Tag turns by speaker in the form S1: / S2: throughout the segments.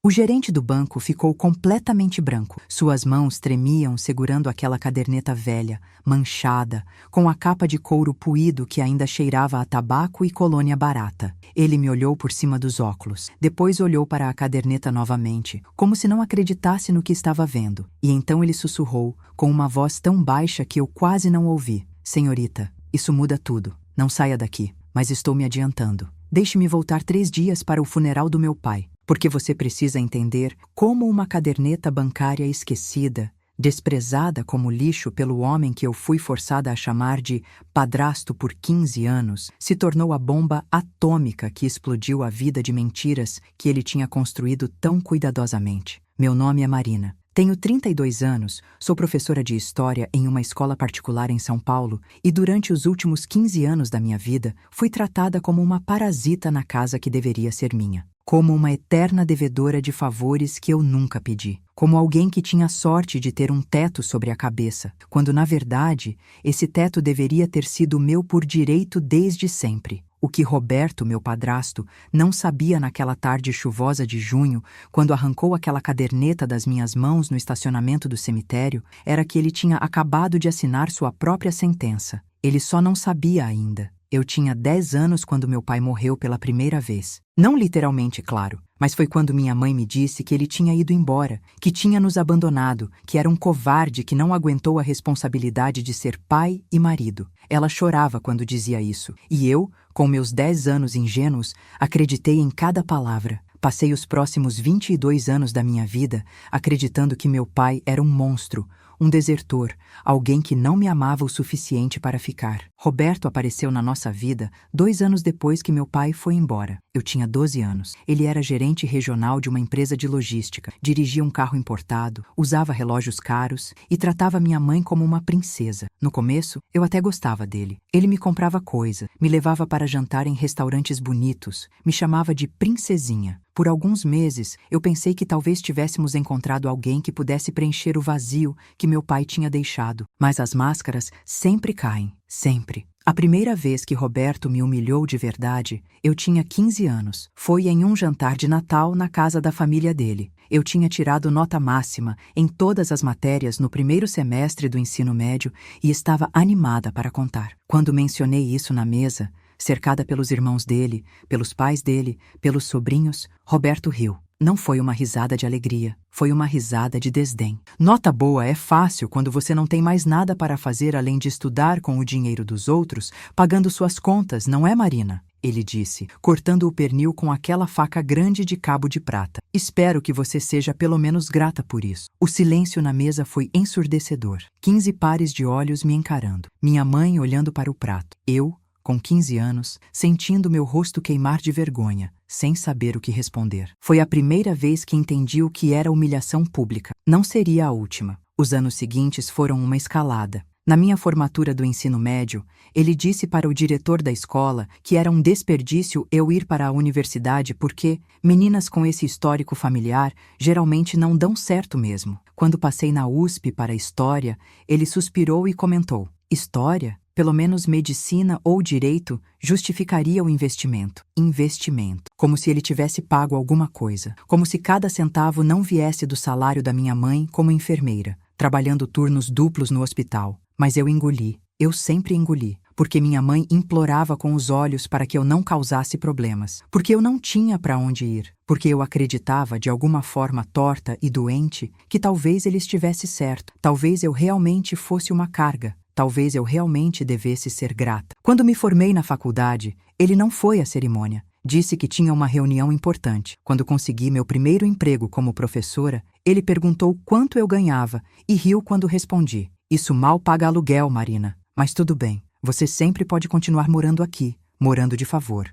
S1: O gerente do banco ficou completamente branco. Suas mãos tremiam segurando aquela caderneta velha, manchada, com a capa de couro puído que ainda cheirava a tabaco e colônia barata. Ele me olhou por cima dos óculos. Depois olhou para a caderneta novamente, como se não acreditasse no que estava vendo. E então ele sussurrou, com uma voz tão baixa que eu quase não ouvi. Senhorita, isso muda tudo. Não saia daqui, mas estou me adiantando. Deixe-me voltar 3 dias para o funeral do meu pai. Porque você precisa entender como uma caderneta bancária esquecida, desprezada como lixo pelo homem que eu fui forçada a chamar de padrasto por 15 anos, se tornou a bomba atômica que explodiu a vida de mentiras que ele tinha construído tão cuidadosamente. Meu nome é Marina. Tenho 32 anos, sou professora de História em uma escola particular em São Paulo e durante os últimos 15 anos da minha vida fui tratada como uma parasita na casa que deveria ser minha. Como uma eterna devedora de favores que eu nunca pedi. Como alguém que tinha sorte de ter um teto sobre a cabeça, quando na verdade esse teto deveria ter sido meu por direito desde sempre. O que Roberto, meu padrasto, não sabia naquela tarde chuvosa de junho, quando arrancou aquela caderneta das minhas mãos no estacionamento do cemitério, era que ele tinha acabado de assinar sua própria sentença. Ele só não sabia ainda. Eu tinha 10 anos quando meu pai morreu pela primeira vez. Não literalmente, claro, mas foi quando minha mãe me disse que ele tinha ido embora, que tinha nos abandonado, que era um covarde que não aguentou a responsabilidade de ser pai e marido. Ela chorava quando dizia isso, e eu, com meus 10 anos ingênuos, acreditei em cada palavra. Passei os próximos 22 anos da minha vida acreditando que meu pai era um monstro, um desertor, alguém que não me amava o suficiente para ficar. Roberto apareceu na nossa vida 2 anos depois que meu pai foi embora. Eu tinha 12 anos. Ele era gerente regional de uma empresa de logística, dirigia um carro importado, usava relógios caros e tratava minha mãe como uma princesa. No começo, eu até gostava dele. Ele me comprava coisa, me levava para jantar em restaurantes bonitos, me chamava de princesinha. Por alguns meses, eu pensei que talvez tivéssemos encontrado alguém que pudesse preencher o vazio que meu pai tinha deixado. Mas as máscaras sempre caem, sempre. A primeira vez que Roberto me humilhou de verdade, eu tinha 15 anos. Foi em um jantar de Natal na casa da família dele. Eu tinha tirado nota máxima em todas as matérias no primeiro semestre do ensino médio e estava animada para contar. Quando mencionei isso na mesa, cercada pelos irmãos dele, pelos pais dele, pelos sobrinhos, Roberto riu. Não foi uma risada de alegria, foi uma risada de desdém. Nota boa é fácil quando você não tem mais nada para fazer além de estudar com o dinheiro dos outros, pagando suas contas, não é, Marina? Ele disse, cortando o pernil com aquela faca grande de cabo de prata. Espero que você seja pelo menos grata por isso. O silêncio na mesa foi ensurdecedor. 15 pares de olhos me encarando. Minha mãe olhando para o prato. Eu, com 15 anos, sentindo meu rosto queimar de vergonha, sem saber o que responder. Foi a primeira vez que entendi o que era humilhação pública. Não seria a última. Os anos seguintes foram uma escalada. Na minha formatura do ensino médio, ele disse para o diretor da escola que era um desperdício eu ir para a universidade porque meninas com esse histórico familiar geralmente não dão certo mesmo. Quando passei na USP para História, ele suspirou e comentou: História? Pelo menos medicina ou direito justificaria o investimento. Investimento. Como se ele tivesse pago alguma coisa. Como se cada centavo não viesse do salário da minha mãe como enfermeira, trabalhando turnos duplos no hospital. Mas eu engoli. Eu sempre engoli. Porque minha mãe implorava com os olhos para que eu não causasse problemas. Porque eu não tinha para onde ir. Porque eu acreditava, de alguma forma torta e doente, que talvez ele estivesse certo. Talvez eu realmente fosse uma carga. Talvez eu realmente devesse ser grata. Quando me formei na faculdade, ele não foi à cerimônia. Disse que tinha uma reunião importante. Quando consegui meu primeiro emprego como professora, ele perguntou quanto eu ganhava e riu quando respondi: Isso mal paga aluguel, Marina. Mas tudo bem, você sempre pode continuar morando aqui, morando de favor,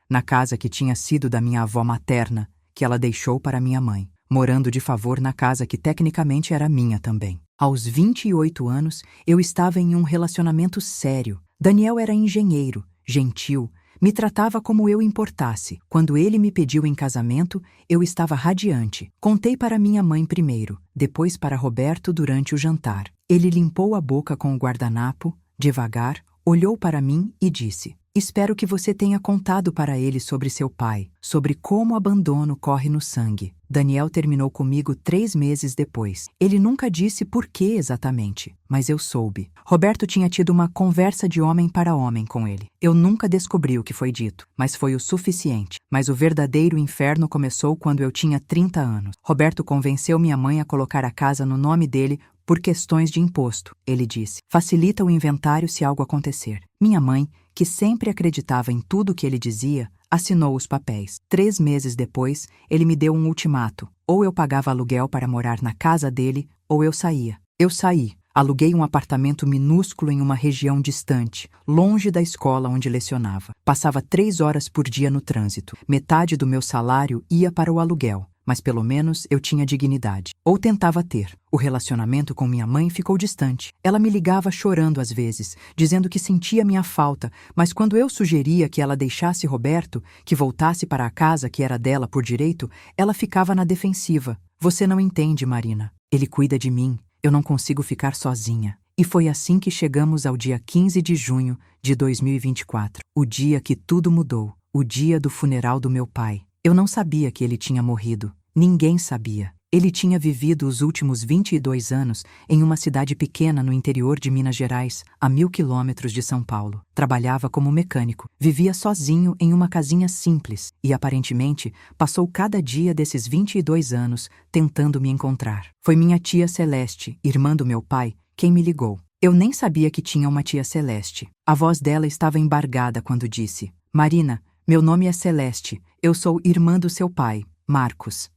S1: na casa que tinha sido da minha avó materna, que ela deixou para minha mãe. Morando de favor na casa que tecnicamente era minha também. Aos 28 anos, eu estava em um relacionamento sério. Daniel era engenheiro, gentil, me tratava como eu importasse. Quando ele me pediu em casamento, eu estava radiante. Contei para minha mãe primeiro, depois para Roberto durante o jantar. Ele limpou a boca com o guardanapo, devagar, olhou para mim e disse: Espero que você tenha contado para ele sobre seu pai, sobre como o abandono corre no sangue. Daniel terminou comigo 3 meses depois. Ele nunca disse por que exatamente, mas eu soube. Roberto tinha tido uma conversa de homem para homem com ele. Eu nunca descobri o que foi dito, mas foi o suficiente. Mas o verdadeiro inferno começou quando eu tinha 30 anos. Roberto convenceu minha mãe a colocar a casa no nome dele por questões de imposto, ele disse. Facilita o inventário se algo acontecer. Minha mãe, que sempre acreditava em tudo o que ele dizia, assinou os papéis. 3 meses depois, ele me deu um ultimato. Ou eu pagava aluguel para morar na casa dele, ou eu saía. Eu saí. Aluguei um apartamento minúsculo em uma região distante, longe da escola onde lecionava. Passava 3 horas por dia no trânsito. Metade do meu salário ia para o aluguel, mas pelo menos eu tinha dignidade. Ou tentava ter. O relacionamento com minha mãe ficou distante. Ela me ligava chorando às vezes, dizendo que sentia minha falta, mas quando eu sugeria que ela deixasse Roberto, que voltasse para a casa que era dela por direito, ela ficava na defensiva. Você não entende, Marina. Ele cuida de mim. Eu não consigo ficar sozinha. E foi assim que chegamos ao dia 15 de junho de 2024, o dia que tudo mudou, o dia do funeral do meu pai. Eu não sabia que ele tinha morrido. Ninguém sabia. Ele tinha vivido os últimos 22 anos em uma cidade pequena no interior de Minas Gerais, a 1.000 quilômetros de São Paulo. Trabalhava como mecânico, vivia sozinho em uma casinha simples e, aparentemente, passou cada dia desses 22 anos tentando me encontrar. Foi minha tia Celeste, irmã do meu pai, quem me ligou. Eu nem sabia que tinha uma tia Celeste. A voz dela estava embargada quando disse: Marina, meu nome é Celeste, eu sou irmã do seu pai, Marcos.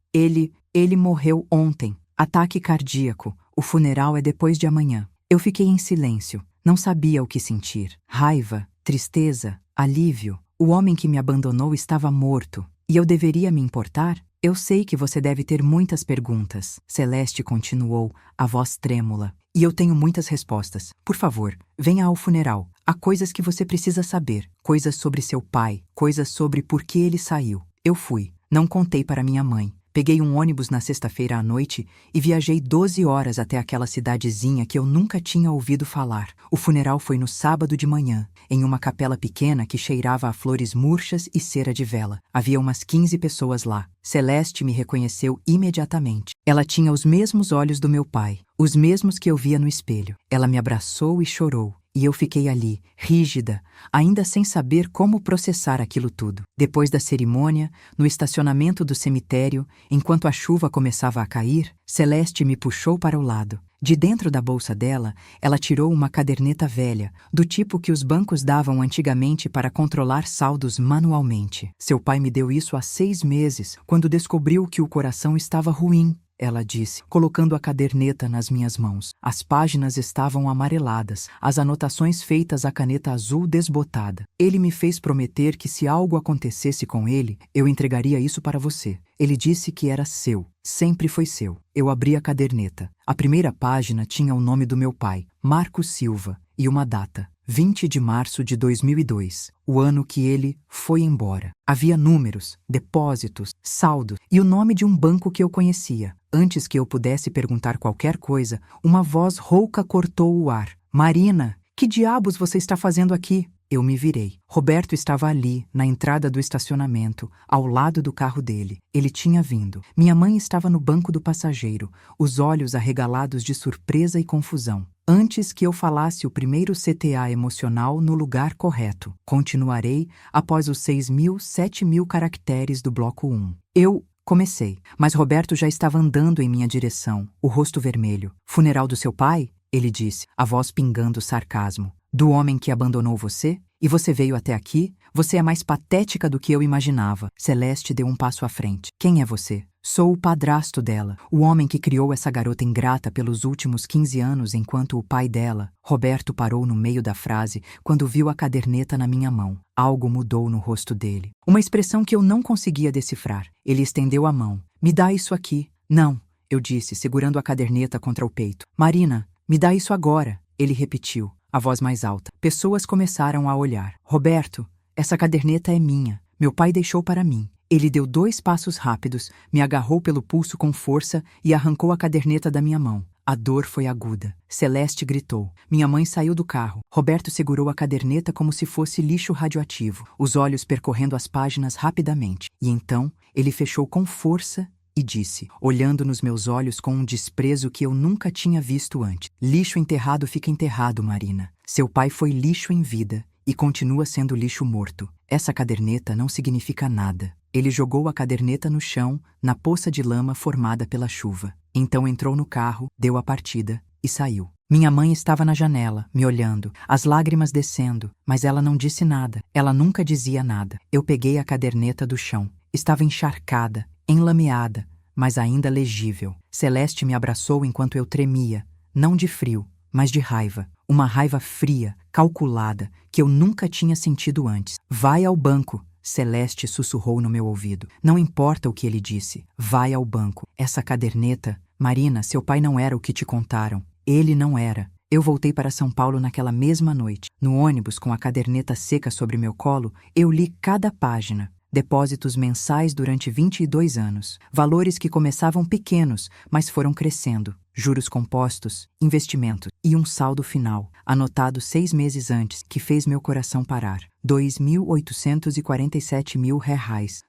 S1: Ele morreu ontem. Ataque cardíaco. O funeral é depois de amanhã. Eu fiquei em silêncio. Não sabia o que sentir. Raiva, tristeza, alívio. O homem que me abandonou estava morto. E eu deveria me importar? Eu sei que você deve ter muitas perguntas. Celeste continuou, a voz trêmula. E eu tenho muitas respostas. Por favor, venha ao funeral. Há coisas que você precisa saber. Coisas sobre seu pai. Coisas sobre por que ele saiu. Eu fui. Não contei para minha mãe. Peguei um ônibus na sexta-feira à noite e viajei 12 horas até aquela cidadezinha que eu nunca tinha ouvido falar. O funeral foi no sábado de manhã, em uma capela pequena que cheirava a flores murchas e cera de vela. Havia umas 15 pessoas lá. Celeste me reconheceu imediatamente. Ela tinha os mesmos olhos do meu pai, os mesmos que eu via no espelho. Ela me abraçou e chorou. E eu fiquei ali, rígida, ainda sem saber como processar aquilo tudo. Depois da cerimônia, no estacionamento do cemitério, enquanto a chuva começava a cair, Celeste me puxou para o lado. De dentro da bolsa dela, ela tirou uma caderneta velha, do tipo que os bancos davam antigamente para controlar saldos manualmente. Seu pai me deu isso há 6 meses, quando descobriu que o coração estava ruim. Ela disse, colocando a caderneta nas minhas mãos. As páginas estavam amareladas, as anotações feitas à caneta azul desbotada. Ele me fez prometer que se algo acontecesse com ele, eu entregaria isso para você. Ele disse que era seu, sempre foi seu. Eu abri a caderneta. A primeira página tinha o nome do meu pai, Marcos Silva, e uma data. 20 de março de 2002, o ano que ele foi embora. Havia números, depósitos, saldos e o nome de um banco que eu conhecia. Antes que eu pudesse perguntar qualquer coisa, uma voz rouca cortou o ar. Marina, que diabos você está fazendo aqui? Eu me virei. Roberto estava ali, na entrada do estacionamento, ao lado do carro dele. Ele tinha vindo. Minha mãe estava no banco do passageiro, os olhos arregalados de surpresa e confusão. Antes que eu falasse o primeiro CTA emocional no lugar correto, continuarei após os 6.000, 7.000 caracteres do bloco 1. Eu comecei, mas Roberto já estava andando em minha direção, o rosto vermelho. Funeral do seu pai? Ele disse, a voz pingando sarcasmo. Do homem que abandonou você? E você veio até aqui? Você é mais patética do que eu imaginava. Celeste deu um passo à frente. Quem é você? Sou o padrasto dela, o homem que criou essa garota ingrata pelos últimos 15 anos enquanto o pai dela... Roberto parou no meio da frase quando viu a caderneta na minha mão. Algo mudou no rosto dele. Uma expressão que eu não conseguia decifrar. Ele estendeu a mão. Me dá isso aqui. Não, eu disse, segurando a caderneta contra o peito. Marina, me dá isso agora. Ele repetiu, a voz mais alta. Pessoas começaram a olhar. Roberto, essa caderneta é minha. Meu pai deixou para mim. Ele deu 2 passos rápidos, me agarrou pelo pulso com força e arrancou a caderneta da minha mão. A dor foi aguda. Celeste gritou. Minha mãe saiu do carro. Roberto segurou a caderneta como se fosse lixo radioativo, os olhos percorrendo as páginas rapidamente. E então, ele fechou com força e disse, olhando nos meus olhos com um desprezo que eu nunca tinha visto antes. Lixo enterrado fica enterrado, Marina. Seu pai foi lixo em vida e continua sendo lixo morto. Essa caderneta não significa nada. Ele jogou a caderneta no chão, na poça de lama formada pela chuva. Então entrou no carro, deu a partida e saiu. Minha mãe estava na janela, me olhando, as lágrimas descendo, mas ela não disse nada. Ela nunca dizia nada. Eu peguei a caderneta do chão. Estava encharcada, enlameada, mas ainda legível. Celeste me abraçou enquanto eu tremia, não de frio, mas de raiva. Uma raiva fria, calculada, que eu nunca tinha sentido antes. Vai ao banco, Celeste sussurrou no meu ouvido. Não importa o que ele disse. Vai ao banco. Essa caderneta... Marina, seu pai não era o que te contaram. Ele não era. Eu voltei para São Paulo naquela mesma noite. No ônibus, com a caderneta seca sobre meu colo, eu li cada página. Depósitos mensais durante 22 anos. Valores que começavam pequenos, mas foram crescendo. Juros compostos, investimentos e um saldo final, anotado 6 meses antes, que fez meu coração parar. R$ 2.847.000. R$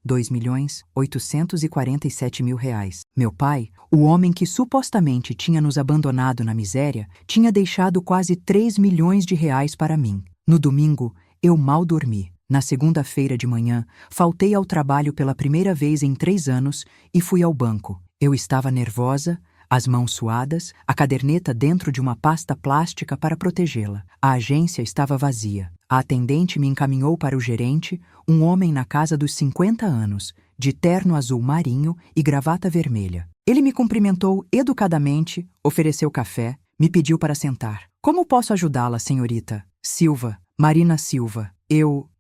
S1: 2.847.000. Meu pai, o homem que supostamente tinha nos abandonado na miséria, tinha deixado quase 3 milhões de reais para mim. No domingo, eu mal dormi. Na segunda-feira de manhã, faltei ao trabalho pela primeira vez em 3 anos e fui ao banco. Eu estava nervosa, as mãos suadas, a caderneta dentro de uma pasta plástica para protegê-la. A agência estava vazia. A atendente me encaminhou para o gerente, um homem na casa dos 50 anos, de terno azul marinho e gravata vermelha. Ele me cumprimentou educadamente, ofereceu café, me pediu para sentar. Como posso ajudá-la, senhorita? Silva, Marina Silva.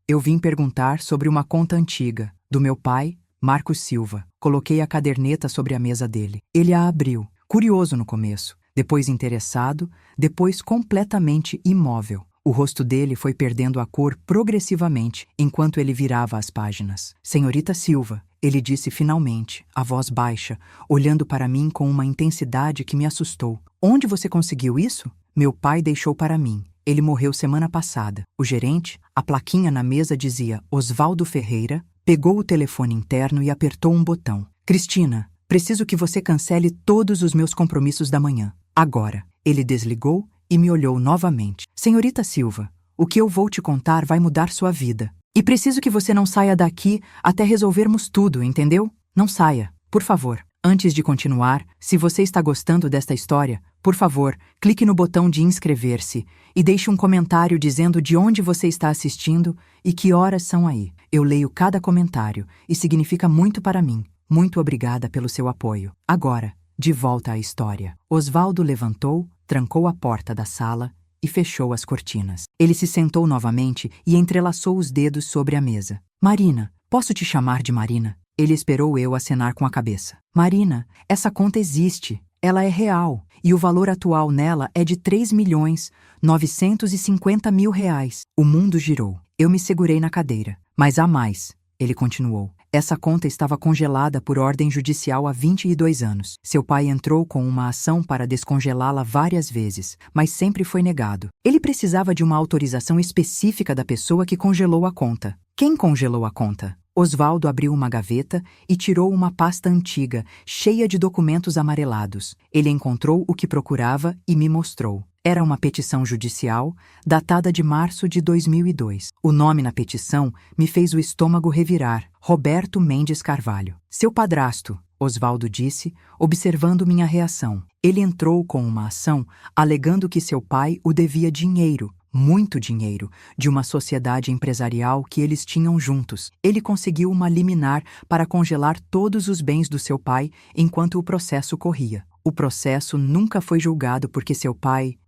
S1: Eu vim perguntar sobre uma conta antiga, do meu pai, Marcos Silva. Coloquei a caderneta sobre a mesa dele. Ele a abriu, curioso no começo, depois interessado, depois completamente imóvel. O rosto dele foi perdendo a cor progressivamente enquanto ele virava as páginas. Senhorita Silva, ele disse finalmente, a voz baixa, olhando para mim com uma intensidade que me assustou. Onde você conseguiu isso? Meu pai deixou para mim. Ele morreu semana passada. O gerente, a plaquinha na mesa dizia Osvaldo Ferreira, pegou o telefone interno e apertou um botão. Cristina, preciso que você cancele todos os meus compromissos da manhã. Agora. Ele desligou e me olhou novamente. Senhorita Silva, o que eu vou te contar vai mudar sua vida. E preciso que você não saia daqui até resolvermos tudo, entendeu? Não saia, por favor. Antes de continuar, se você está gostando desta história, por favor, clique no botão de inscrever-se e deixe um comentário dizendo de onde você está assistindo e que horas são aí. Eu leio cada comentário e significa muito para mim. Muito obrigada pelo seu apoio. Agora, de volta à história. Osvaldo levantou, trancou a porta da sala e fechou as cortinas. Ele se sentou novamente e entrelaçou os dedos sobre a mesa. Marina, posso te chamar de Marina? Ele esperou eu acenar com a cabeça. Marina, essa conta existe. Ela é real. E o valor atual nela é de R$ 3.950.000. O mundo girou. Eu me segurei na cadeira. Mas há mais. Ele continuou. Essa conta estava congelada por ordem judicial há 22 anos. Seu pai entrou com uma ação para descongelá-la várias vezes, mas sempre foi negado. Ele precisava de uma autorização específica da pessoa que congelou a conta. Quem congelou a conta? Osvaldo abriu uma gaveta e tirou uma pasta antiga, cheia de documentos amarelados. Ele encontrou o que procurava e me mostrou. Era uma petição judicial, datada de março de 2002. O nome na petição me fez o estômago revirar. Roberto Mendes Carvalho. Seu padrasto, Osvaldo disse, observando minha reação. Ele entrou com uma ação alegando que seu pai o devia dinheiro, muito dinheiro, de uma sociedade empresarial que eles tinham juntos. Ele conseguiu uma liminar para congelar todos os bens do seu pai enquanto o processo corria. O processo nunca foi julgado porque seu pai,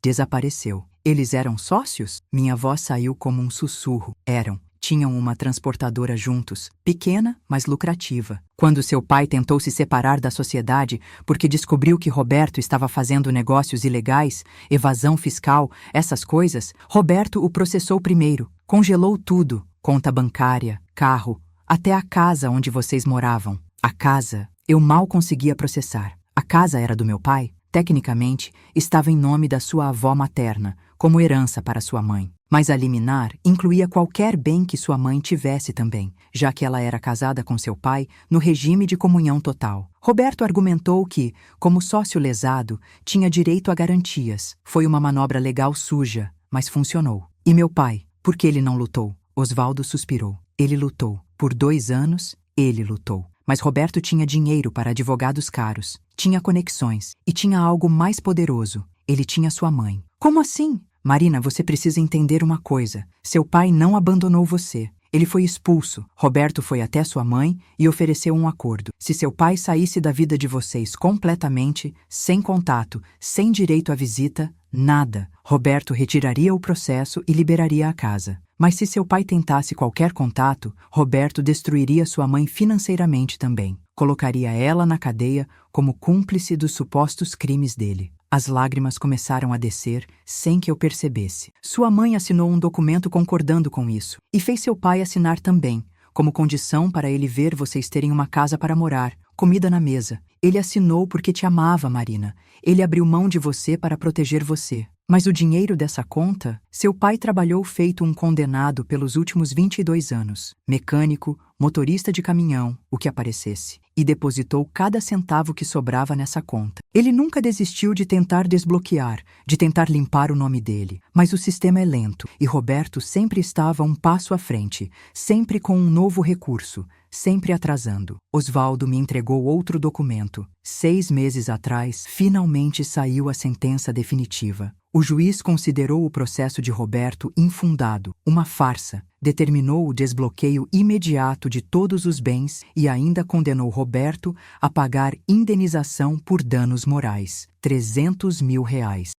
S1: desapareceu. Eles eram sócios? Minha voz saiu como um sussurro. Eram. Tinham uma transportadora juntos, pequena, mas lucrativa. Quando seu pai tentou se separar da sociedade porque descobriu que Roberto estava fazendo negócios ilegais, evasão fiscal, essas coisas, Roberto o processou primeiro. Congelou tudo, conta bancária, carro, até a casa onde vocês moravam. A casa, eu mal conseguia processar. A casa era do meu pai? Tecnicamente, estava em nome da sua avó materna, como herança para sua mãe. Mas a liminar incluía qualquer bem que sua mãe tivesse também, já que ela era casada com seu pai no regime de comunhão total. Roberto argumentou que, como sócio lesado, tinha direito a garantias. Foi uma manobra legal suja, mas funcionou. E meu pai, por que ele não lutou? Osvaldo suspirou. Ele lutou. Por 2 anos, ele lutou. Mas Roberto tinha dinheiro para advogados caros, tinha conexões e tinha algo mais poderoso. Ele tinha sua mãe. Como assim? Marina, você precisa entender uma coisa. Seu pai não abandonou você. Ele foi expulso. Roberto foi até sua mãe e ofereceu um acordo. Se seu pai saísse da vida de vocês completamente, sem contato, sem direito à visita, nada. Roberto retiraria o processo e liberaria a casa. Mas se seu pai tentasse qualquer contato, Roberto destruiria sua mãe financeiramente também. Colocaria ela na cadeia como cúmplice dos supostos crimes dele. As lágrimas começaram a descer sem que eu percebesse. Sua mãe assinou um documento concordando com isso e fez seu pai assinar também, como condição para ele ver vocês terem uma casa para morar, comida na mesa. Ele assinou porque te amava, Marina. Ele abriu mão de você para proteger você. Mas o dinheiro dessa conta, seu pai trabalhou feito um condenado pelos últimos 22 anos. Mecânico, motorista de caminhão, o que aparecesse. E depositou cada centavo que sobrava nessa conta. Ele nunca desistiu de tentar desbloquear, de tentar limpar o nome dele. Mas o sistema é lento, e Roberto sempre estava um passo à frente, sempre com um novo recurso, sempre atrasando. Osvaldo me entregou outro documento. 6 meses atrás, finalmente saiu a sentença definitiva. O juiz considerou o processo de Roberto infundado, uma farsa, determinou o desbloqueio imediato de todos os bens e ainda condenou Roberto a pagar indenização por danos morais, R$300 mil.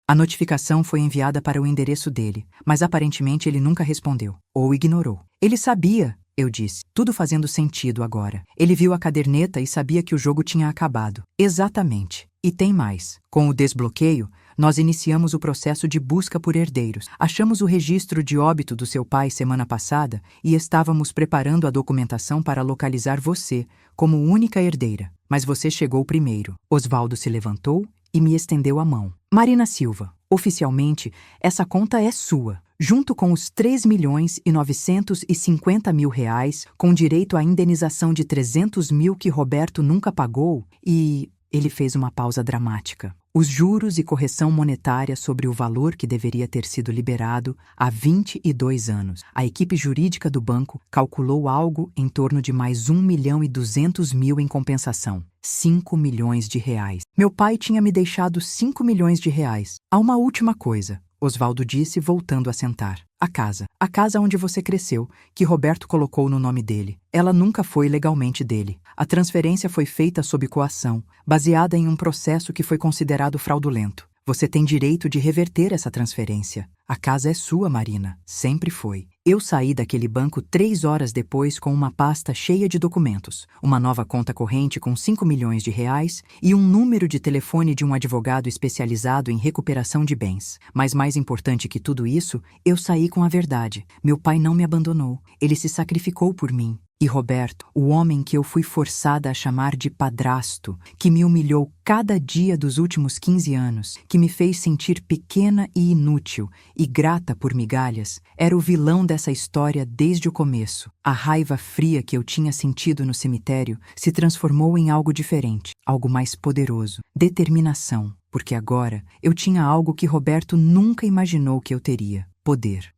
S1: A notificação foi enviada para o endereço dele, mas aparentemente ele nunca respondeu, ou ignorou. Ele sabia, eu disse, tudo fazendo sentido agora. Ele viu a caderneta e sabia que o jogo tinha acabado. Exatamente. E tem mais. Com o desbloqueio, nós iniciamos o processo de busca por herdeiros. Achamos o registro de óbito do seu pai semana passada e estávamos preparando a documentação para localizar você como única herdeira. Mas você chegou primeiro. Osvaldo se levantou e me estendeu a mão. Marina Silva, oficialmente, essa conta é sua. Junto com os R$3.950.000, com direito à indenização de 300 mil que Roberto nunca pagou e... Ele fez uma pausa dramática. Os juros e correção monetária sobre o valor que deveria ter sido liberado há 22 anos. A equipe jurídica do banco calculou algo em torno de mais R$1.200.000 em compensação. R$5 milhões. Meu pai tinha me deixado R$5 milhões. Há uma última coisa, Osvaldo disse, voltando a sentar. A casa onde você cresceu, que Roberto colocou no nome dele. Ela nunca foi legalmente dele. A transferência foi feita sob coação, baseada em um processo que foi considerado fraudulento. Você tem direito de reverter essa transferência. A casa é sua, Marina. Sempre foi. Eu saí daquele banco 3 horas depois com uma pasta cheia de documentos, uma nova conta corrente com R$5 milhões e um número de telefone de um advogado especializado em recuperação de bens. Mas mais importante que tudo isso, eu saí com a verdade. Meu pai não me abandonou. Ele se sacrificou por mim. E Roberto, o homem que eu fui forçada a chamar de padrasto, que me humilhou cada dia dos últimos 15 anos, que me fez sentir pequena e inútil e grata por migalhas, era o vilão dessa história desde o começo. A raiva fria que eu tinha sentido no cemitério se transformou em algo diferente, algo mais poderoso, determinação, porque agora eu tinha algo que Roberto nunca imaginou que eu teria: poder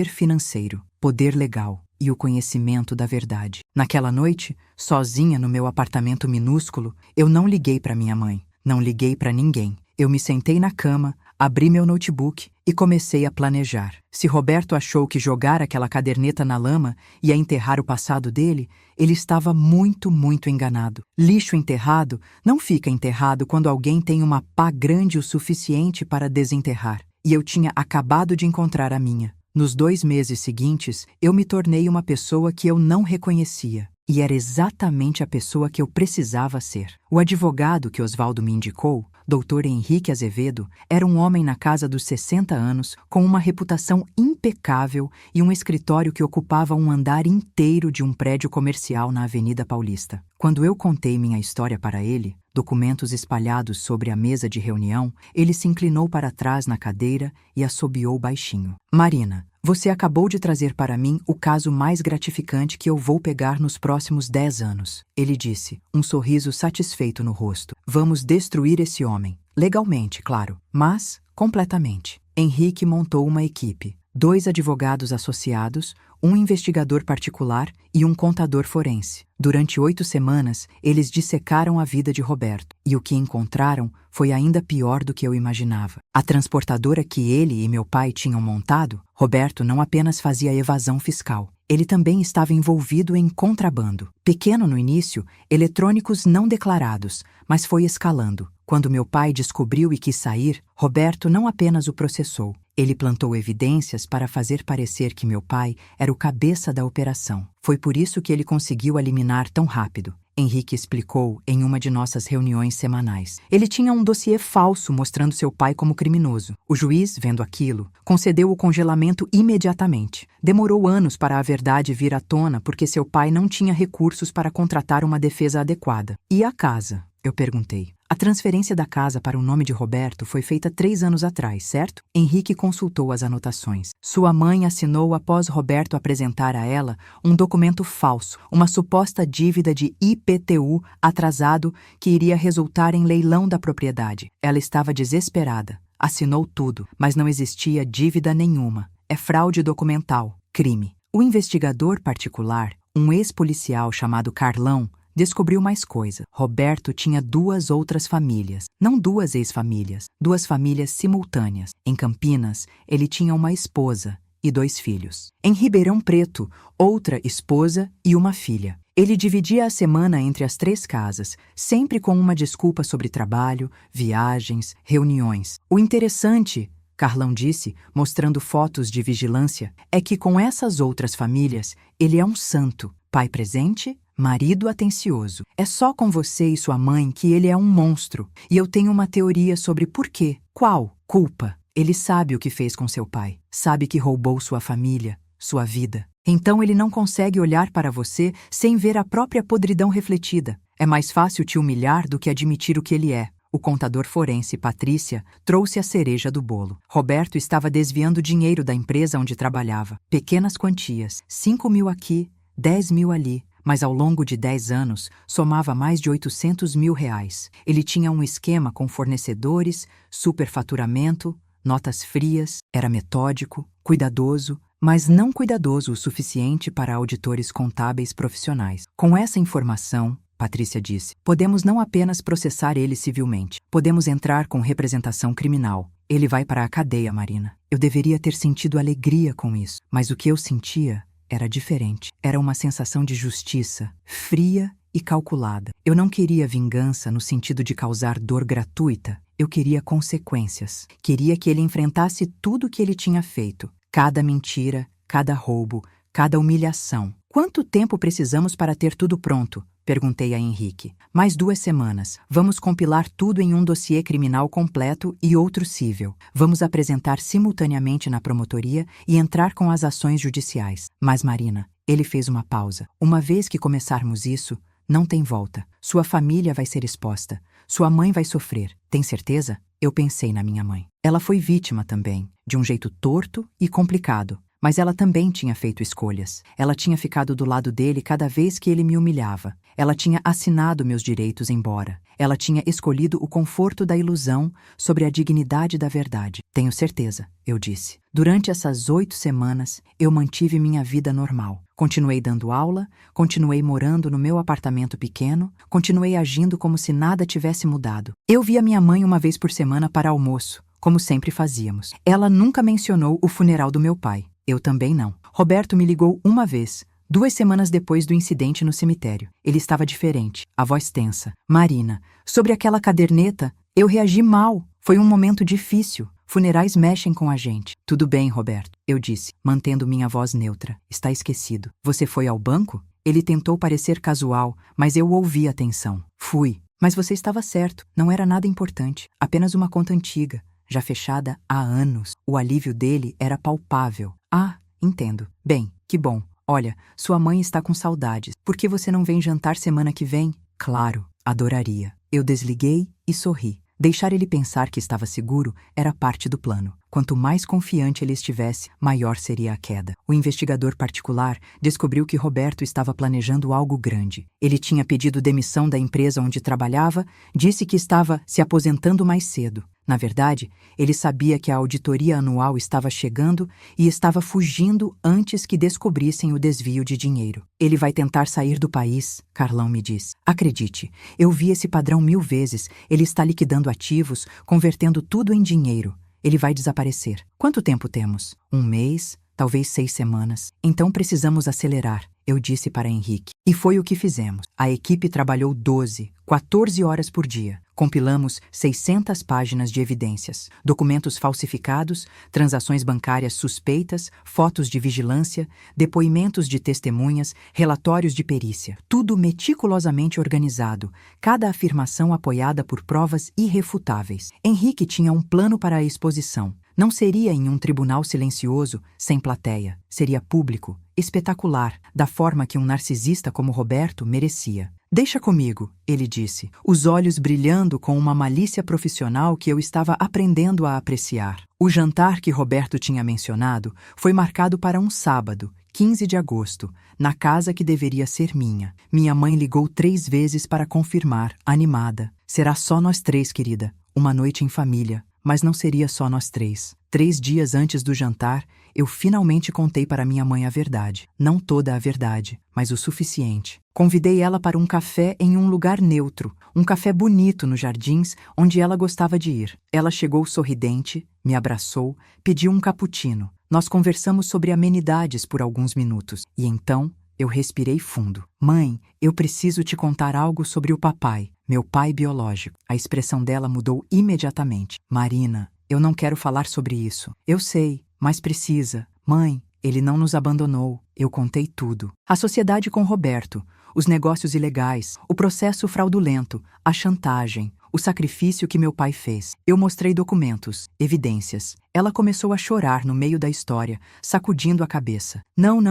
S1: financeiro, poder legal. E o conhecimento da verdade. Naquela noite, sozinha no meu apartamento minúsculo, eu não liguei para minha mãe, não liguei para ninguém. Eu me sentei na cama, abri meu notebook e comecei a planejar. Se Roberto achou que jogar aquela caderneta na lama ia enterrar o passado dele, ele estava muito enganado. Lixo enterrado não fica enterrado quando alguém tem uma pá grande o suficiente para desenterrar. E eu tinha acabado de encontrar a minha. Nos 2 meses seguintes, eu me tornei uma pessoa que eu não reconhecia. E era exatamente a pessoa que eu precisava ser. O advogado que Osvaldo me indicou, Dr. Henrique Azevedo, era um homem na casa dos 60 anos, com uma reputação impecável e um escritório que ocupava um andar inteiro de um prédio comercial na Avenida Paulista. Quando eu contei minha história para ele, documentos espalhados sobre a mesa de reunião, ele se inclinou para trás na cadeira e assobiou baixinho. Marina, você acabou de trazer para mim o caso mais gratificante que eu vou pegar nos próximos 10 anos. Ele disse, um sorriso satisfeito no rosto. Vamos destruir esse homem. Legalmente, claro, mas completamente. Henrique montou uma equipe. 2 advogados associados, um investigador particular e um contador forense. Durante 8 semanas, eles dissecaram a vida de Roberto, e o que encontraram foi ainda pior do que eu imaginava. A transportadora que ele e meu pai tinham montado, Roberto não apenas fazia evasão fiscal, ele também estava envolvido em contrabando. Pequeno no início, eletrônicos não declarados, mas foi escalando. Quando meu pai descobriu e quis sair, Roberto não apenas o processou, ele plantou evidências para fazer parecer que meu pai era o cabeça da operação. Foi por isso que ele conseguiu eliminar tão rápido. Henrique explicou em uma de nossas reuniões semanais. Ele tinha um dossiê falso mostrando seu pai como criminoso. O juiz, vendo aquilo, concedeu o congelamento imediatamente. Demorou anos para a verdade vir à tona porque seu pai não tinha recursos para contratar uma defesa adequada. E a casa? Eu perguntei. A transferência da casa para o nome de Roberto foi feita 3 anos atrás, certo? Henrique consultou as anotações. Sua mãe assinou após Roberto apresentar a ela um documento falso, uma suposta dívida de IPTU atrasado que iria resultar em leilão da propriedade. Ela estava desesperada. Assinou tudo, mas não existia dívida nenhuma. É fraude documental, crime. O investigador particular, um ex-policial chamado Carlão, descobriu mais coisa. Roberto tinha 2 outras famílias, não 2 ex-famílias, 2 famílias simultâneas. Em Campinas, ele tinha uma esposa e 2 filhos. Em Ribeirão Preto, outra esposa e uma filha. Ele dividia a semana entre as 3 casas, sempre com uma desculpa sobre trabalho, viagens, reuniões. O interessante, Carlão disse, mostrando fotos de vigilância, é que com essas outras famílias, ele é um santo, pai presente, marido atencioso. É só com você e sua mãe que ele é um monstro. E eu tenho uma teoria sobre por quê. Qual? Culpa. Ele sabe o que fez com seu pai. Sabe que roubou sua família, sua vida. Então ele não consegue olhar para você sem ver a própria podridão refletida. É mais fácil te humilhar do que admitir o que ele é. O contador forense, Patrícia, trouxe a cereja do bolo. Roberto estava desviando dinheiro da empresa onde trabalhava. Pequenas quantias. 5.000 aqui, 10.000 ali. Mas ao longo de 10 anos, somava mais de 800 mil reais. Ele tinha um esquema com fornecedores, superfaturamento, notas frias, era metódico, cuidadoso, mas não cuidadoso o suficiente para auditores contábeis profissionais. Com essa informação, Patrícia disse, podemos não apenas processar ele civilmente, podemos entrar com representação criminal. Ele vai para a cadeia, Marina. Eu deveria ter sentido alegria com isso, mas o que eu sentia era diferente. Era uma sensação de justiça, fria e calculada. Eu não queria vingança no sentido de causar dor gratuita. Eu queria consequências. Queria que ele enfrentasse tudo o que ele tinha feito. Cada mentira, cada roubo, cada humilhação. Quanto tempo precisamos para ter tudo pronto? Perguntei a Henrique. Mais 2 semanas. Vamos compilar tudo em um dossiê criminal completo e outro cível. Vamos apresentar simultaneamente na promotoria e entrar com as ações judiciais. Mas, Marina, ele fez uma pausa. Uma vez que começarmos isso, não tem volta. Sua família vai ser exposta. Sua mãe vai sofrer. Tem certeza? Eu pensei na minha mãe. Ela foi vítima também, de um jeito torto e complicado. Mas ela também tinha feito escolhas. Ela tinha ficado do lado dele cada vez que ele me humilhava. Ela tinha assinado meus direitos embora. Ela tinha escolhido o conforto da ilusão sobre a dignidade da verdade. Tenho certeza, eu disse. Durante essas 8 semanas, eu mantive minha vida normal. Continuei dando aula, continuei morando no meu apartamento pequeno, continuei agindo como se nada tivesse mudado. Eu via minha mãe uma vez por semana para almoço, como sempre fazíamos. Ela nunca mencionou o funeral do meu pai. Eu também não. Roberto me ligou uma vez, 2 semanas depois do incidente no cemitério. Ele estava diferente, a voz tensa. Marina, sobre aquela caderneta, eu reagi mal. Foi um momento difícil. Funerais mexem com a gente. Tudo bem, Roberto, eu disse, mantendo minha voz neutra. Está esquecido. Você foi ao banco? Ele tentou parecer casual, mas eu ouvi a tensão. Fui. Mas você estava certo. Não era nada importante. Apenas uma conta antiga, já fechada há anos. O alívio dele era palpável. Ah, entendo. Bem, que bom. Olha, sua mãe está com saudades. Por que você não vem jantar semana que vem? Claro, adoraria. Eu desliguei e sorri. Deixar ele pensar que estava seguro era parte do plano. Quanto mais confiante ele estivesse, maior seria a queda. O investigador particular descobriu que Roberto estava planejando algo grande. Ele tinha pedido demissão da empresa onde trabalhava, disse que estava se aposentando mais cedo. Na verdade, ele sabia que a auditoria anual estava chegando e estava fugindo antes que descobrissem o desvio de dinheiro. Ele vai tentar sair do país, Carlão me disse. Acredite, eu vi esse padrão 1000 vezes. Ele está liquidando ativos, convertendo tudo em dinheiro. Ele vai desaparecer. Quanto tempo temos? 1 mês? Talvez 6 semanas. Então precisamos acelerar, eu disse para Henrique. E foi o que fizemos. A equipe trabalhou 12, 14 horas por dia. Compilamos 600 páginas de evidências, documentos falsificados, transações bancárias suspeitas, fotos de vigilância, depoimentos de testemunhas, relatórios de perícia. Tudo meticulosamente organizado, cada afirmação apoiada por provas irrefutáveis. Henrique tinha um plano para a exposição. Não seria em um tribunal silencioso, sem plateia. Seria público, espetacular, da forma que um narcisista como Roberto merecia. Deixa comigo, ele disse, os olhos brilhando com uma malícia profissional que eu estava aprendendo a apreciar. O jantar que Roberto tinha mencionado foi marcado para um sábado, 15 de agosto, na casa que deveria ser minha. Minha mãe ligou 3 vezes para confirmar, animada. Será só nós 3, querida. Uma noite em família. Mas não seria só nós 3. 3 dias antes do jantar, eu finalmente contei para minha mãe a verdade. Não toda a verdade, mas o suficiente. Convidei ela para um café em um lugar neutro, um café bonito nos jardins, onde ela gostava de ir. Ela chegou sorridente, me abraçou, pediu um cappuccino. Nós conversamos sobre amenidades por alguns minutos. E então, eu respirei fundo. Mãe, eu preciso te contar algo sobre o papai, meu pai biológico. A expressão dela mudou imediatamente. Marina, eu não quero falar sobre isso. Eu sei, mas precisa. Mãe, ele não nos abandonou. Eu contei tudo. A sociedade com Roberto, os negócios ilegais, o processo fraudulento, a chantagem, o sacrifício que meu pai fez. Eu mostrei documentos, evidências. Ela começou a chorar no meio da história, sacudindo a cabeça. Não.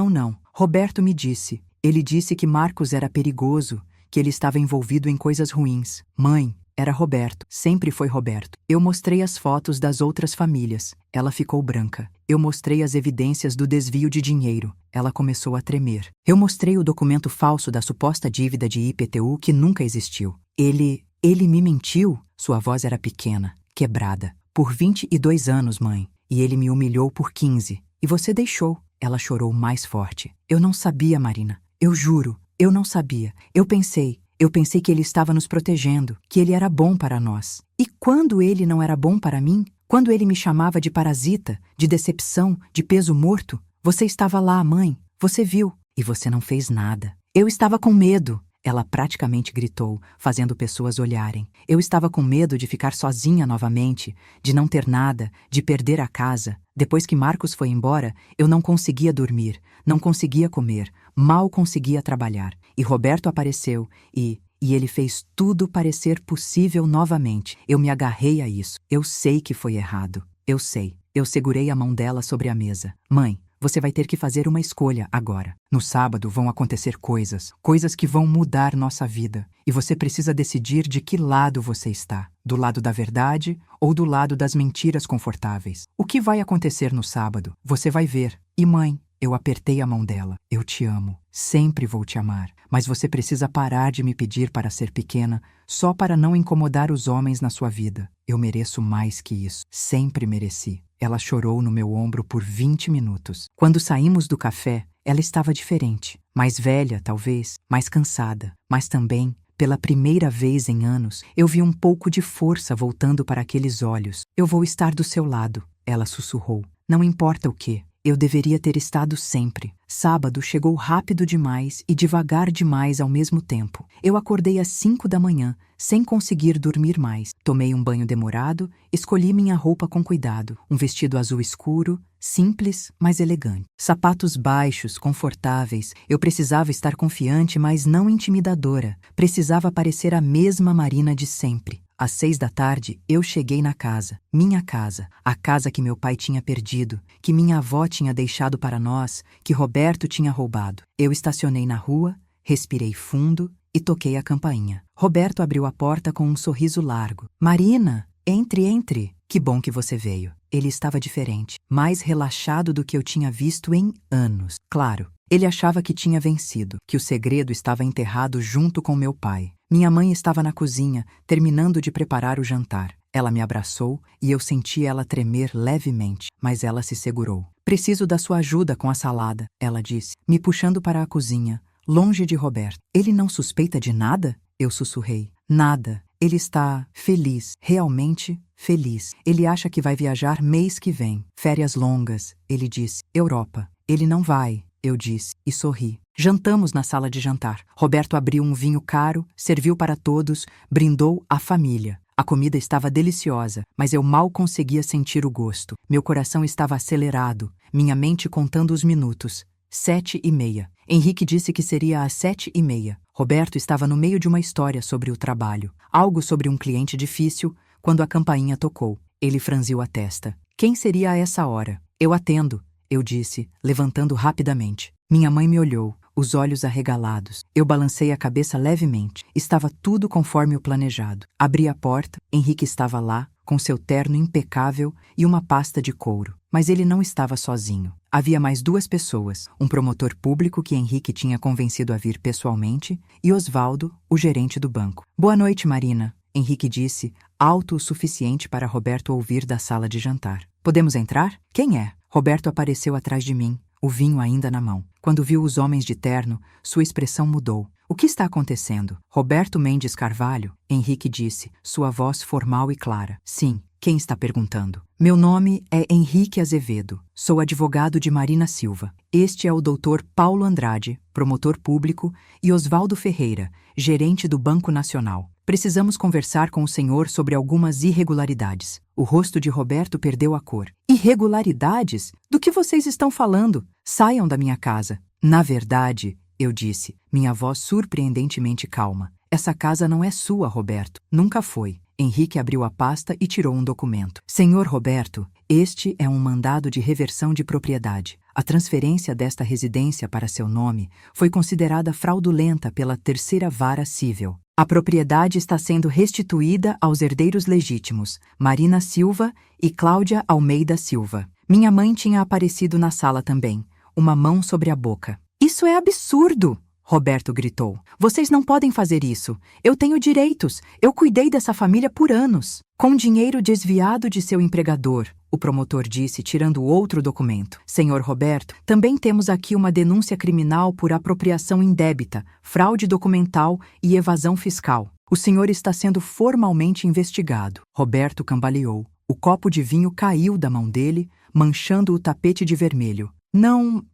S1: Roberto me disse. Ele disse que Marcos era perigoso, que ele estava envolvido em coisas ruins. Mãe, era Roberto. Sempre foi Roberto. Eu mostrei as fotos das outras famílias. Ela ficou branca. Eu mostrei as evidências do desvio de dinheiro. Ela começou a tremer. Eu mostrei o documento falso da suposta dívida de IPTU que nunca existiu. Ele me mentiu? Sua voz era pequena, quebrada. Por 22 anos, mãe. E ele me humilhou por 15. E você deixou. Ela chorou mais forte. Eu não sabia, Marina. Eu juro, eu não sabia. Eu pensei que ele estava nos protegendo, que ele era bom para nós. E quando ele não era bom para mim? Quando ele me chamava de parasita, de decepção, de peso morto? Você estava lá, mãe. Você viu. E você não fez nada. Eu estava com medo. Ela praticamente gritou, fazendo pessoas olharem. Eu estava com medo de ficar sozinha novamente, de não ter nada, de perder a casa. Depois que Marcos foi embora, eu não conseguia dormir, não conseguia comer, mal conseguia trabalhar. E Roberto apareceu e ele fez tudo parecer possível novamente. Eu me agarrei a isso. Eu sei que foi errado. Eu sei. Eu segurei a mão dela sobre a mesa. Mãe, você vai ter que fazer uma escolha agora. No sábado vão acontecer coisas que vão mudar nossa vida. E você precisa decidir de que lado você está. Do lado da verdade ou do lado das mentiras confortáveis. O que vai acontecer no sábado? Você vai ver. E mãe, eu apertei a mão dela. Eu te amo. Sempre vou te amar. Mas você precisa parar de me pedir para ser pequena só para não incomodar os homens na sua vida. Eu mereço mais que isso. Sempre mereci. Ela chorou no meu ombro por 20 minutos. Quando saímos do café, ela estava diferente. Mais velha, talvez, mais cansada. Mas também, pela primeira vez em anos, eu vi um pouco de força voltando para aqueles olhos. Eu vou estar do seu lado, ela sussurrou. Não importa o quê. Eu deveria ter estado sempre. Sábado chegou rápido demais e devagar demais ao mesmo tempo. Eu acordei às 5 da manhã, sem conseguir dormir mais. Tomei um banho demorado, escolhi minha roupa com cuidado. Um vestido azul escuro, simples, mas elegante. Sapatos baixos, confortáveis. Eu precisava estar confiante, mas não intimidadora. Precisava parecer a mesma Marina de sempre. Às 6 da tarde, eu cheguei na casa, minha casa, a casa que meu pai tinha perdido, que minha avó tinha deixado para nós, que Roberto tinha roubado. Eu estacionei na rua, respirei fundo e toquei a campainha. Roberto abriu a porta com um sorriso largo. Marina, entre, entre. Que bom que você veio. Ele estava diferente, mais relaxado do que eu tinha visto em anos. Claro, ele achava que tinha vencido, que o segredo estava enterrado junto com meu pai. Minha mãe estava na cozinha, terminando de preparar o jantar. Ela me abraçou e eu senti ela tremer levemente, mas ela se segurou. Preciso da sua ajuda com a salada, ela disse, me puxando para a cozinha, longe de Roberto. Ele não suspeita de nada? Eu sussurrei. Nada. Ele está feliz, realmente feliz. Ele acha que vai viajar mês que vem. Férias longas, ele disse. Europa. Ele não vai, eu disse, e sorri. Jantamos na sala de jantar. Roberto abriu um vinho caro, serviu para todos, brindou a família. A comida estava deliciosa, mas eu mal conseguia sentir o gosto. Meu coração estava acelerado, minha mente contando os minutos. 7h30. Henrique disse que seria às 7h30. Roberto estava no meio de uma história sobre o trabalho. Algo sobre um cliente difícil, quando a campainha tocou. Ele franziu a testa. Quem seria a essa hora? Eu atendo, eu disse, levantando rapidamente. Minha mãe me olhou, os olhos arregalados. Eu balancei a cabeça levemente. Estava tudo conforme o planejado. Abri a porta, Henrique estava lá, com seu terno impecável e uma pasta de couro. Mas ele não estava sozinho. Havia mais 2 pessoas, um promotor público que Henrique tinha convencido a vir pessoalmente e Osvaldo, o gerente do banco. Boa noite, Marina, Henrique disse, alto o suficiente para Roberto ouvir da sala de jantar. Podemos entrar? Quem é? Roberto apareceu atrás de mim, o vinho ainda na mão. Quando viu os homens de terno, sua expressão mudou. O que está acontecendo? Roberto Mendes Carvalho, Henrique disse, sua voz formal e clara. Sim, quem está perguntando? Meu nome é Henrique Azevedo. Sou advogado de Marina Silva. Este é o Dr. Paulo Andrade, promotor público, e Osvaldo Ferreira, gerente do Banco Nacional. Precisamos conversar com o senhor sobre algumas irregularidades. O rosto de Roberto perdeu a cor. Irregularidades? Do que vocês estão falando? Saiam da minha casa. Na verdade, eu disse, minha voz surpreendentemente calma. Essa casa não é sua, Roberto. Nunca foi. Henrique abriu a pasta e tirou um documento. Senhor Roberto, este é um mandado de reversão de propriedade. A transferência desta residência para seu nome foi considerada fraudulenta pela Terceira Vara Cível. A propriedade está sendo restituída aos herdeiros legítimos, Marina Silva e Cláudia Almeida Silva. Minha mãe tinha aparecido na sala também, uma mão sobre a boca. Isso é absurdo! Roberto gritou. Vocês não podem fazer isso. Eu tenho direitos. Eu cuidei dessa família por anos. Com dinheiro desviado de seu empregador, o promotor disse, tirando outro documento. Senhor Roberto, também temos aqui uma denúncia criminal por apropriação indébita, fraude documental e evasão fiscal. O senhor está sendo formalmente investigado. Roberto cambaleou. O copo de vinho caiu da mão dele, manchando o tapete de vermelho. Não,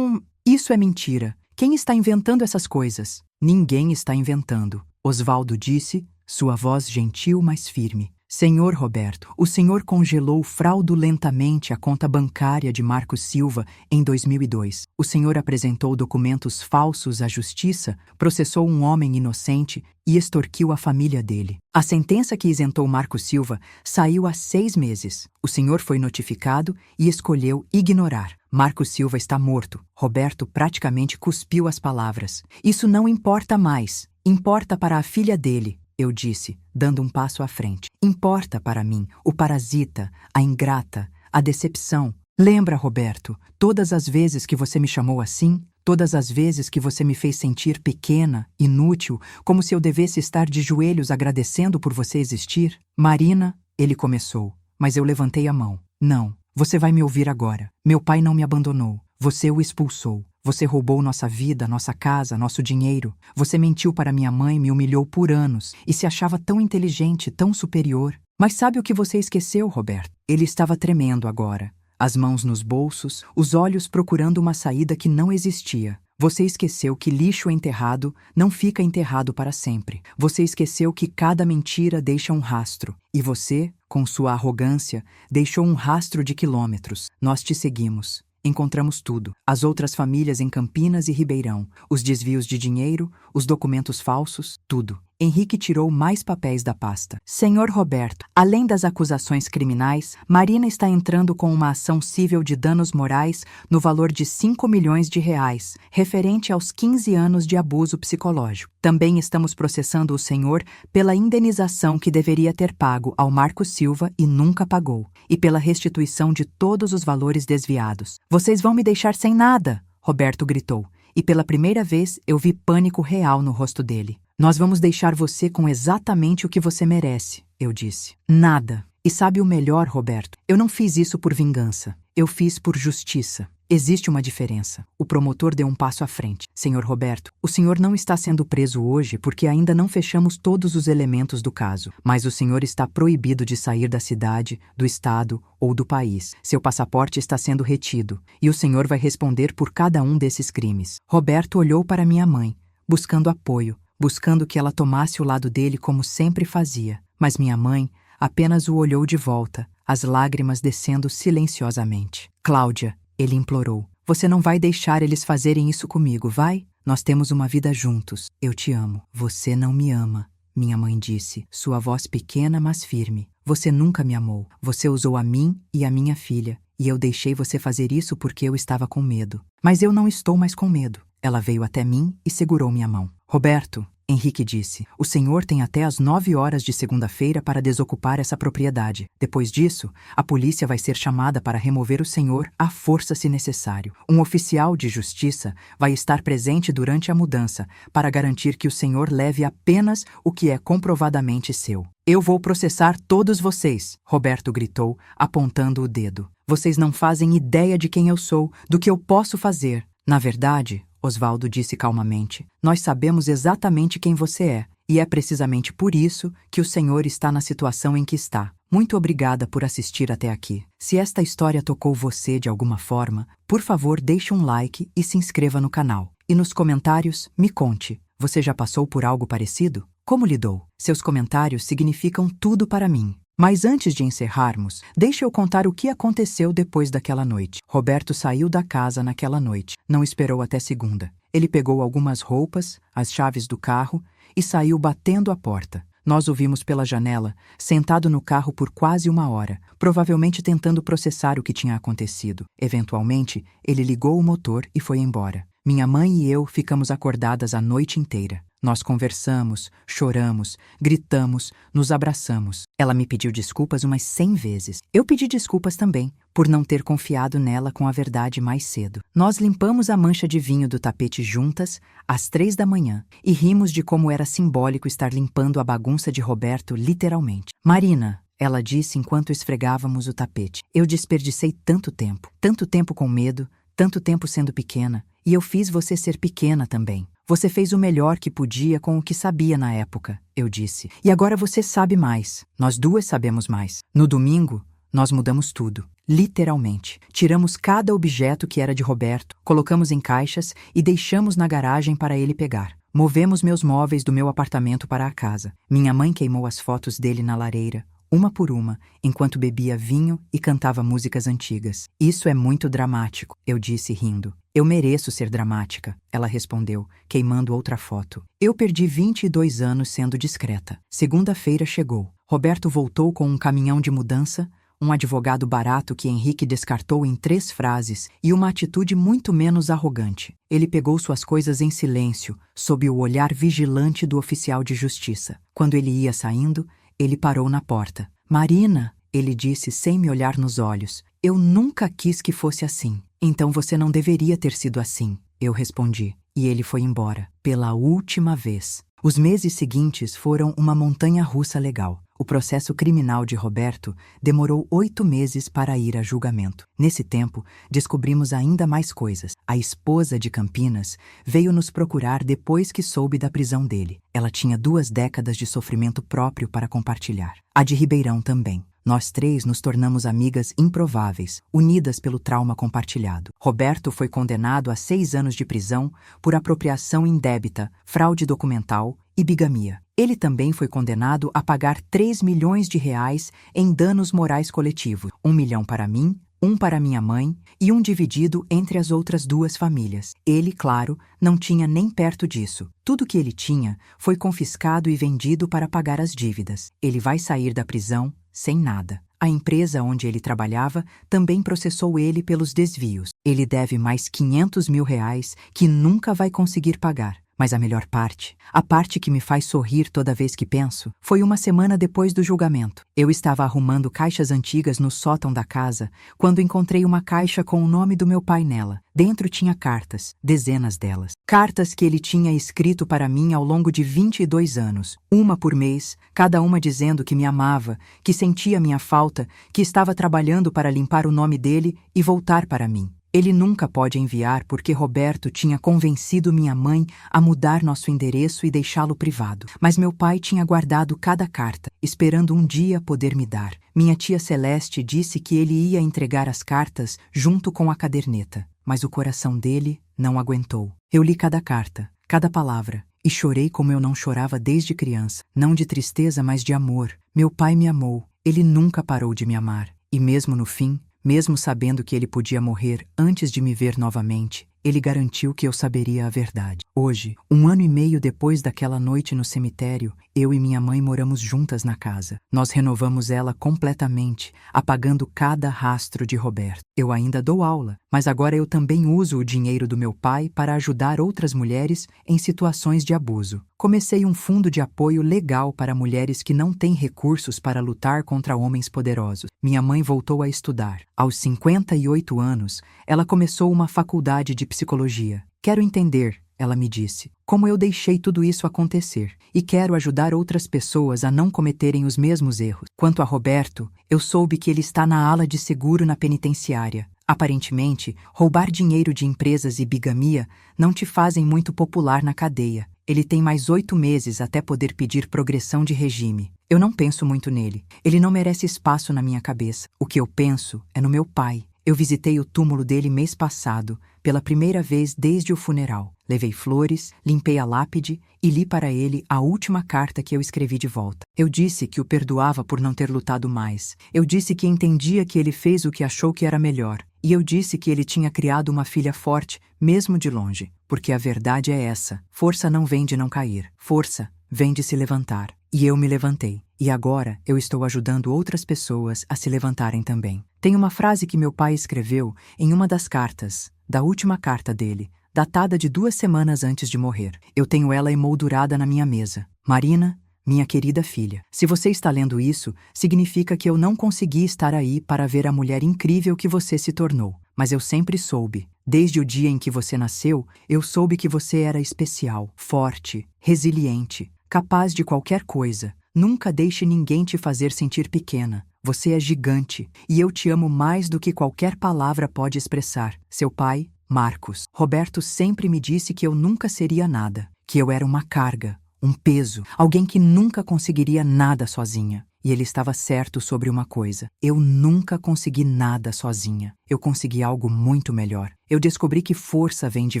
S1: isso é mentira. Quem está inventando essas coisas? Ninguém está inventando, Osvaldo disse, sua voz gentil, mas firme. Senhor Roberto, o senhor congelou fraudulentamente a conta bancária de Marcos Silva em 2002. O senhor apresentou documentos falsos à justiça, processou um homem inocente e extorquiu a família dele. A sentença que isentou Marcos Silva saiu há 6 meses. O senhor foi notificado e escolheu ignorar. Marcos Silva está morto. Roberto praticamente cuspiu as palavras. Isso não importa mais. Importa para a filha dele, eu disse, dando um passo à frente. Importa para mim, o parasita, a ingrata, a decepção. Lembra, Roberto, todas as vezes que você me chamou assim? Todas as vezes que você me fez sentir pequena, inútil, como se eu devesse estar de joelhos agradecendo por você existir? Marina, ele começou, mas eu levantei a mão. Não, você vai me ouvir agora. Meu pai não me abandonou. Você o expulsou. Você roubou nossa vida, nossa casa, nosso dinheiro. Você mentiu para minha mãe, me humilhou por anos e se achava tão inteligente, tão superior. Mas sabe o que você esqueceu, Roberto? Ele estava tremendo agora. As mãos nos bolsos, os olhos procurando uma saída que não existia. Você esqueceu que lixo enterrado não fica enterrado para sempre. Você esqueceu que cada mentira deixa um rastro. E você, com sua arrogância, deixou um rastro de quilômetros. Nós te seguimos. Encontramos tudo. As outras famílias em Campinas e Ribeirão, os desvios de dinheiro, os documentos falsos, tudo. Henrique tirou mais papéis da pasta. Senhor Roberto, além das acusações criminais, Marina está entrando com uma ação civil de danos morais no valor de 5 milhões de reais, referente aos 15 anos de abuso psicológico. Também estamos processando o senhor pela indenização que deveria ter pago ao Marco Silva e nunca pagou, e pela restituição de todos os valores desviados. Vocês vão me deixar sem nada, Roberto gritou, e pela primeira vez eu vi pânico real no rosto dele. Nós vamos deixar você com exatamente o que você merece, eu disse. Nada. E sabe o melhor, Roberto? Eu não fiz isso por vingança. Eu fiz por justiça. Existe uma diferença. O promotor deu um passo à frente. Senhor Roberto, o senhor não está sendo preso hoje porque ainda não fechamos todos os elementos do caso, mas o senhor está proibido de sair da cidade, do estado ou do país. Seu passaporte está sendo retido e o senhor vai responder por cada um desses crimes. Roberto olhou para minha mãe, buscando apoio, buscando que ela tomasse o lado dele como sempre fazia. Mas minha mãe apenas o olhou de volta, as lágrimas descendo silenciosamente. Cláudia, ele implorou, você não vai deixar eles fazerem isso comigo, vai? Nós temos uma vida juntos. Eu te amo. Você não me ama, minha mãe disse, sua voz pequena mas firme. Você nunca me amou. Você usou a mim e a minha filha, e eu deixei você fazer isso porque eu estava com medo. Mas eu não estou mais com medo. Ela veio até mim e segurou minha mão. Roberto, Henrique disse, o senhor tem até às 9 horas de segunda-feira para desocupar essa propriedade. Depois disso, a polícia vai ser chamada para remover o senhor à força se necessário. Um oficial de justiça vai estar presente durante a mudança para garantir que o senhor leve apenas o que é comprovadamente seu. Eu vou processar todos vocês, Roberto gritou, apontando o dedo. Vocês não fazem ideia de quem eu sou, do que eu posso fazer. Na verdade, Osvaldo disse calmamente, nós sabemos exatamente quem você é, e é precisamente por isso que o senhor está na situação em que está. Muito obrigada por assistir até aqui. Se esta história tocou você de alguma forma, por favor deixe um like e se inscreva no canal. E nos comentários, me conte, você já passou por algo parecido? Como lidou? Seus comentários significam tudo para mim. Mas antes de encerrarmos, deixe eu contar o que aconteceu depois daquela noite. Roberto saiu da casa naquela noite. Não esperou até segunda. Ele pegou algumas roupas, as chaves do carro e saiu batendo a porta. Nós o vimos pela janela, sentado no carro por quase 1 hora, provavelmente tentando processar o que tinha acontecido. Eventualmente, ele ligou o motor e foi embora. Minha mãe e eu ficamos acordadas a noite inteira. Nós conversamos, choramos, gritamos, nos abraçamos. Ela me pediu desculpas umas 100 vezes. Eu pedi desculpas também, por não ter confiado nela com a verdade mais cedo. Nós limpamos a mancha de vinho do tapete juntas, às 3 da manhã, e rimos de como era simbólico estar limpando a bagunça de Roberto literalmente. Marina, ela disse enquanto esfregávamos o tapete. Eu desperdicei tanto tempo com medo, tanto tempo sendo pequena, e eu fiz você ser pequena também. Você fez o melhor que podia com o que sabia na época, eu disse. E agora você sabe mais. Nós duas sabemos mais. No domingo, nós mudamos tudo. Literalmente. Tiramos cada objeto que era de Roberto, colocamos em caixas e deixamos na garagem para ele pegar. Movemos meus móveis do meu apartamento para a casa. Minha mãe queimou as fotos dele na lareira, uma por uma, enquanto bebia vinho e cantava músicas antigas. Isso é muito dramático, eu disse rindo. Eu mereço ser dramática, ela respondeu, queimando outra foto. Eu perdi 22 anos sendo discreta. Segunda-feira chegou. Roberto voltou com um caminhão de mudança, um advogado barato que Henrique descartou em 3 frases e uma atitude muito menos arrogante. Ele pegou suas coisas em silêncio, sob o olhar vigilante do oficial de justiça. Quando ele ia saindo, ele parou na porta. Marina, ele disse sem me olhar nos olhos, eu nunca quis que fosse assim. Então você não deveria ter sido assim, eu respondi. E ele foi embora, pela última vez. Os meses seguintes foram uma montanha-russa legal. O processo criminal de Roberto demorou 8 meses para ir a julgamento. Nesse tempo, descobrimos ainda mais coisas. A esposa de Campinas veio nos procurar depois que soube da prisão dele. Ela tinha 2 décadas de sofrimento próprio para compartilhar. A de Ribeirão também. Nós 3 nos tornamos amigas improváveis, unidas pelo trauma compartilhado. Roberto foi condenado a 6 anos de prisão por apropriação indébita, fraude documental e bigamia. Ele também foi condenado a pagar 3 milhões de reais em danos morais coletivos, 1 milhão para mim, um para minha mãe e um dividido entre as outras duas famílias. Ele, claro, não tinha nem perto disso. Tudo que ele tinha foi confiscado e vendido para pagar as dívidas. Ele vai sair da prisão sem nada. A empresa onde ele trabalhava também processou ele pelos desvios. Ele deve mais 500 mil reais que nunca vai conseguir pagar. Mas a melhor parte, a parte que me faz sorrir toda vez que penso, foi uma semana depois do julgamento. Eu estava arrumando caixas antigas no sótão da casa quando encontrei uma caixa com o nome do meu pai nela. Dentro tinha cartas, dezenas delas. Cartas que ele tinha escrito para mim ao longo de 22 anos, uma por mês, cada uma dizendo que me amava, que sentia minha falta, que estava trabalhando para limpar o nome dele e voltar para mim. Ele nunca pode enviar porque Roberto tinha convencido minha mãe a mudar nosso endereço e deixá-lo privado. Mas meu pai tinha guardado cada carta, esperando um dia poder me dar. Minha tia Celeste disse que ele ia entregar as cartas junto com a caderneta, mas o coração dele não aguentou. Eu li cada carta, cada palavra, e chorei como eu não chorava desde criança. Não de tristeza, mas de amor. Meu pai me amou. Ele nunca parou de me amar. E mesmo no fim, mesmo sabendo que ele podia morrer antes de me ver novamente, ele garantiu que eu saberia a verdade. Hoje, 1 ano e meio depois daquela noite no cemitério, eu e minha mãe moramos juntas na casa. Nós renovamos ela completamente, apagando cada rastro de Roberto. Eu ainda dou aula, mas agora eu também uso o dinheiro do meu pai para ajudar outras mulheres em situações de abuso. Comecei um fundo de apoio legal para mulheres que não têm recursos para lutar contra homens poderosos. Minha mãe voltou a estudar. Aos 58 anos, ela começou uma faculdade de psicologia. Quero entender, ela me disse, como eu deixei tudo isso acontecer e quero ajudar outras pessoas a não cometerem os mesmos erros. Quanto a Roberto, eu soube que ele está na ala de seguro na penitenciária. Aparentemente, roubar dinheiro de empresas e bigamia não te fazem muito popular na cadeia. Ele tem mais 8 meses até poder pedir progressão de regime. Eu não penso muito nele. Ele não merece espaço na minha cabeça. O que eu penso é no meu pai. Eu visitei o túmulo dele mês passado, pela primeira vez desde o funeral. Levei flores, limpei a lápide e li para ele a última carta que eu escrevi de volta. Eu disse que o perdoava por não ter lutado mais. Eu disse que entendia que ele fez o que achou que era melhor. E eu disse que ele tinha criado uma filha forte, mesmo de longe. Porque a verdade é essa: força não vem de não cair. Força vem de se levantar. E eu me levantei. E agora eu estou ajudando outras pessoas a se levantarem também. Tem uma frase que meu pai escreveu em uma das cartas, da última carta dele, datada de 2 semanas antes de morrer. Eu tenho ela emoldurada na minha mesa. Marina, minha querida filha, se você está lendo isso, significa que eu não consegui estar aí para ver a mulher incrível que você se tornou. Mas eu sempre soube. Desde o dia em que você nasceu, eu soube que você era especial, forte, resiliente, capaz de qualquer coisa. Nunca deixe ninguém te fazer sentir pequena. Você é gigante, e eu te amo mais do que qualquer palavra pode expressar. Seu pai, Marcos. Roberto sempre me disse que eu nunca seria nada, que eu era uma carga, um peso, alguém que nunca conseguiria nada sozinha. E ele estava certo sobre uma coisa: eu nunca consegui nada sozinha. Eu consegui algo muito melhor. Eu descobri que força vem de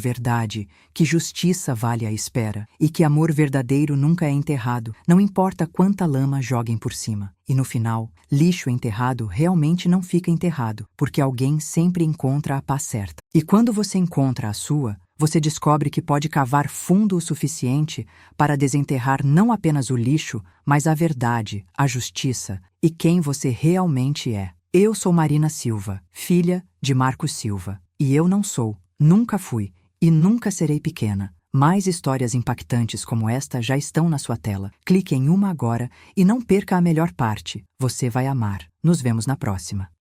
S1: verdade, que justiça vale a espera, e que amor verdadeiro nunca é enterrado, não importa quanta lama joguem por cima. E no final, lixo enterrado realmente não fica enterrado, porque alguém sempre encontra a pá certa. E quando você encontra a sua, você descobre que pode cavar fundo o suficiente para desenterrar não apenas o lixo, mas a verdade, a justiça e quem você realmente é. Eu sou Marina Silva, filha de Marcos Silva. E eu não sou, nunca fui e nunca serei pequena. Mais histórias impactantes como esta já estão na sua tela. Clique em uma agora e não perca a melhor parte. Você vai amar. Nos vemos na próxima.